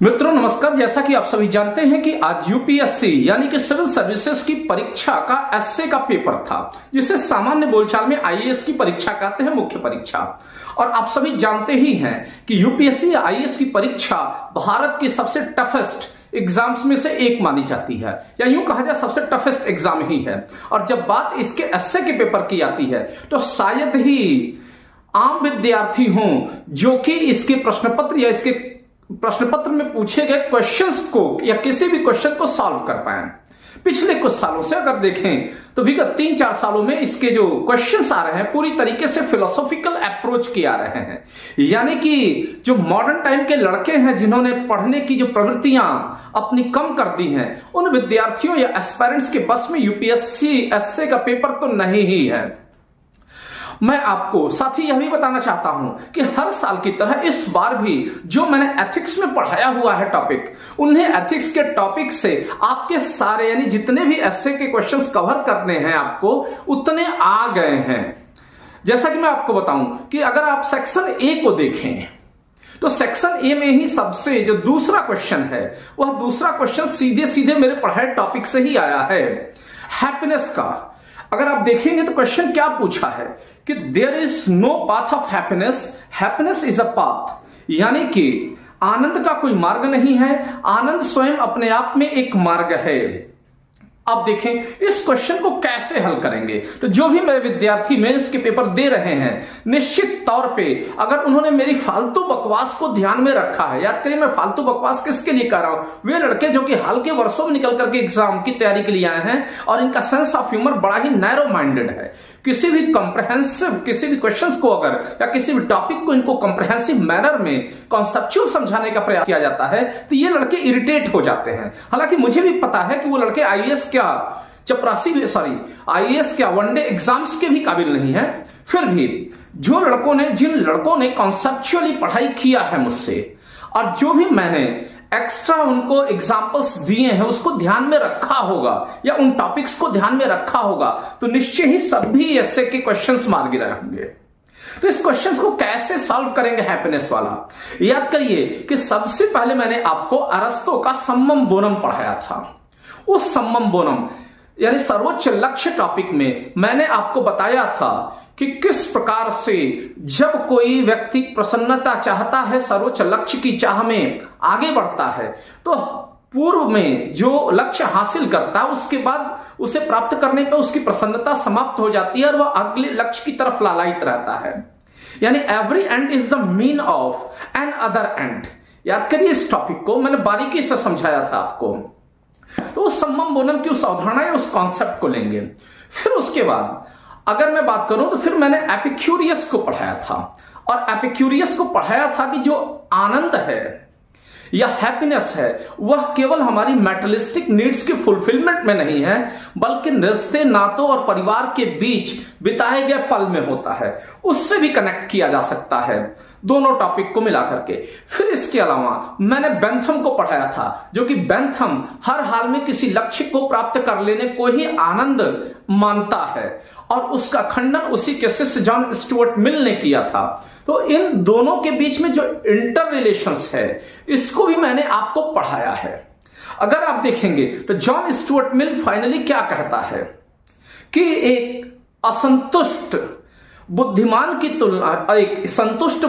मित्रों नमस्कार। जैसा कि आप सभी जानते हैं कि आज यूपीएससी यानी कि सिविल सर्विसेज की परीक्षा का एसए का पेपर था, जिसे सामान्य बोलचाल में आईएएस की परीक्षा कहते हैं, मुख्य परीक्षा। और आप सभी जानते ही हैं कि यूपीएससी या आईएएस की परीक्षा भारत की सबसे टफेस्ट एग्जाम्स में से एक मानी जाती है, या यूं कहा जाए सबसे टफेस्ट एग्जाम ही है। और जब बात इसके एसए के पेपर की आती है तो शायद ही आम विद्यार्थी हों जो कि इसके प्रश्न पत्र या इसके प्रश्न पत्र में पूछे गए क्वेश्चंस को या किसी भी क्वेश्चन को सॉल्व कर पाए। पिछले कुछ सालों से अगर देखें तो विगत 3-4 सालों में इसके जो क्वेश्चंस आ रहे हैं पूरी तरीके से फिलोसॉफिकल अप्रोच के आ रहे हैं, यानी कि जो मॉडर्न टाइम के लड़के हैं जिन्होंने पढ़ने की जो प्रवृत्तियां अपनी कम कर दी हैं, उन विद्यार्थियों या एस्पायरेंट्स के बस में यूपीएससी एसए का पेपर तो नहीं ही है। मैं आपको साथ ही यह भी बताना चाहता हूं कि हर साल की तरह इस बार भी जो मैंने एथिक्स में पढ़ाया हुआ है टॉपिक, उन्हें एथिक्स के टॉपिक से आपके सारे यानी जितने भी एसए के क्वेश्चंस कवर करने हैं आपको उतने आ गए हैं। जैसा कि मैं आपको बताऊं कि अगर आप सेक्शन ए को देखें तो सेक्शन ए में ही सबसे जो दूसरा क्वेश्चन है वह दूसरा क्वेश्चन सीधे सीधे मेरे पढ़ाए टॉपिक से ही आया है, हैप्पीनेस का। अगर आप देखेंगे तो क्वेश्चन क्या पूछा है कि there is no path of happiness, happiness is a path, यानी कि आनंद का कोई मार्ग नहीं है, आनंद स्वयं अपने आप में एक मार्ग है। अब देखें इस क्वेश्चन को कैसे हल करेंगे। तो जो भी मेरे विद्यार्थी मेंस के पेपर दे रहे हैं, निश्चित तौर पे अगर उन्होंने मेरी फालतू बकवास को ध्यान में रखा है, याद करिए मैं फालतू बकवास किसके लिए कर रहा हूं, वे लड़के जो कि हाल के वर्षों में निकल करके एग्जाम की तैयारी के लिए आए हैं और इनका सेंस ऑफ ह्यूमर बड़ा ही नैरो माइंडेड है। किसी भी कंप्रहेंसिव किसी भी क्वेश्चंस को अगर या किसी भी टॉपिक को इनको कंप्रहेंसिव मैनर में कॉन्सेप्चुअल समझाने का प्रयास किया जाता है तो ये लड़के इरिटेट हो जाते हैं। हालांकि मुझे भी पता है कि वो लड़के आईएएस आईएएस क्या वनडे एग्जाम्स के भी काबिल नहीं है, फिर भी जिन लड़कों ने कॉन्सेप्चुअली पढ़ाई किया है मुझसे और जो भी मैंने एक्स्ट्रा उनको एग्जाम्पल्स दिए हैं उसको ध्यान में रखा होगा या उन टॉपिक्स को ध्यान में रखा होगा तो निश्चय ही सभी एसए के क्वेश्चंस मार गिरे होंगे। तो इस क्वेश्चंस को कैसे सॉल्व करेंगे हैप्पीनेस वाला, याद करिए कि सबसे पहले मैंने आपको अरस्तु का सम्मम बोनम पढ़ाया था। उस सम्मम बोनम यानी सर्वोच्च लक्ष्य टॉपिक में मैंने आपको बताया था कि किस प्रकार से जब कोई व्यक्ति प्रसन्नता चाहता है, सर्वोच्च लक्ष्य की चाह में आगे बढ़ता है, तो पूर्व में जो लक्ष्य हासिल करता है उसके बाद उसे प्राप्त करने पर उसकी प्रसन्नता समाप्त हो जाती है और वह अगले लक्ष्य की तरफ लालायित रहता है। यानी every end is the mean of an other end. याद करिए इस टॉपिक को मैंने बारीकी से समझाया था आपको। तो उस सम्मम बोनम की उस अवधारणा या उस कॉन्सेप्ट को लेंगे। फिर उसके बाद अगर मैं बात करूं तो फिर मैंने एपिक्यूरियस को पढ़ाया था और एपिक्यूरियस को पढ़ाया था कि जो आनंद है या हैप्पीनेस है वह केवल हमारी मैटेरियलिस्टिक नीड्स के फुलफिलमेंट में नहीं है बल्कि रिश्ते नातों और परिवार के बीच बिताए गए पल में होता है, उससे भी कनेक्ट किया जा सकता है दोनों टॉपिक को मिलाकर के। फिर इसके अलावा मैंने बेंथम को पढ़ाया था, जो कि बेंथम हर हाल में किसी लक्ष्य को प्राप्त कर लेने को ही आनंद मानता है और उसका खंडन उसी के शिष्य जॉन स्टुअर्ट मिल ने किया था। तो इन दोनों के बीच में जो इंटर रिलेशंस है इसको भी मैंने आपको पढ़ाया है। अगर आप देखेंगे तो जॉन स्टुअर्ट मिल फाइनली क्या कहता है कि एक असंतुष्ट बुद्धिमान की तुलना एक संतुष्ट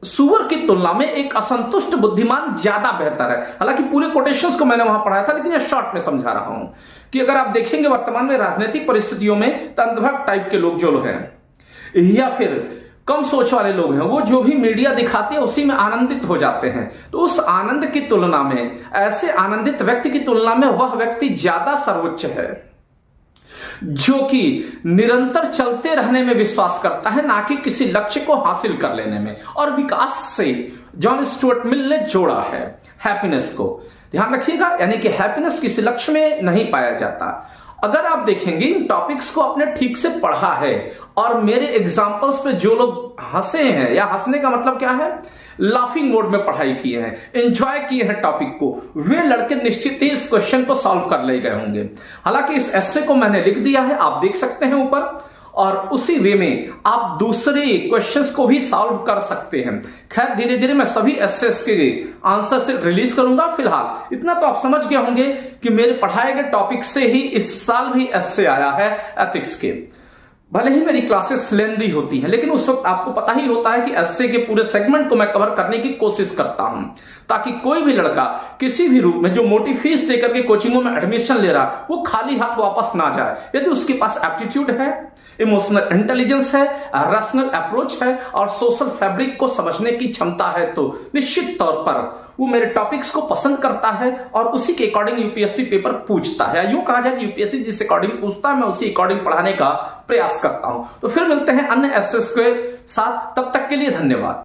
सुअर की तुलना में एक असंतुष्ट बुद्धिमान ज्यादा बेहतर है। हालांकि पूरे कोटेशंस को मैंने वहां पढ़ाया था लेकिन यह शॉर्ट में समझा रहा हूं कि अगर आप देखेंगे वर्तमान में राजनीतिक परिस्थितियों में तंत्रभक्त टाइप के लोग जो हैं या फिर कम सोच वाले लोग हैं, वो जो भी मीडिया दिखाते हैं उसी में आनंदित हो जाते हैं। तो उस आनंद की तुलना में, ऐसे आनंदित व्यक्ति की तुलना में वह व्यक्ति ज्यादा सर्वोच्च है जो कि निरंतर चलते रहने में विश्वास करता है, ना कि किसी लक्ष्य को हासिल कर लेने में। और विकास से जॉन स्टुअर्ट मिल ने जोड़ा है हैप्पीनेस को, ध्यान रखिएगा, यानी कि हैप्पीनेस किसी लक्ष्य में नहीं पाया जाता। अगर आप देखेंगे इन टॉपिक्स को आपने ठीक से पढ़ा है और मेरे एग्जाम्पल्स पे जो लोग हंसे हैं, या हंसने का मतलब क्या है, लाफिंग मोड में पढ़ाई किए हैं, एंजॉय किए हैं टॉपिक को, वे लड़के निश्चित ही इस क्वेश्चन को सॉल्व कर ले गए होंगे। हालांकि इस एस्से को मैंने लिख दिया है, आप देख सकते हैं ऊपर, और उसी वे में आप दूसरे क्वेश्चंस को भी सॉल्व कर सकते हैं। खैर धीरे धीरे मैं सभी एसेस के आंसर से रिलीज करूंगा। फिलहाल इतना तो आप समझ गए होंगे कि मेरे पढ़ाए गए टॉपिक से ही इस साल भी एस्से आया है एथिक्स के। भले ही मेरी क्लासेस लेंदी होती हैं, लेकिन उस वक्त आपको पता ही होता है कि एस्से के पूरे सेगमेंट को मैं कवर करने की कोशिश करता हूं, ताकि कोई भी लड़का किसी भी रूप में जो मोटी फीस देकर के कोचिंगों में एडमिशन ले रहा वो खाली हाथ वापस ना जाए। यदि उसके पास एप्टीट्यूड है, इमोशनल इंटेलिजेंस है, रैशनल अप्रोच है और सोशल फैब्रिक को समझने की क्षमता है, तो निश्चित तौर पर वो मेरे टॉपिक्स को पसंद करता है और उसी के अकॉर्डिंग यूपीएससी पेपर पूछता है। यूं कहा जाए कि यूपीएससी जिस अकॉर्डिंग पूछता है मैं उसी अकॉर्डिंग पढ़ाने का प्रयास करता हूं। तो फिर मिलते हैं अन्य एसेस के साथ, तब तक के लिए धन्यवाद।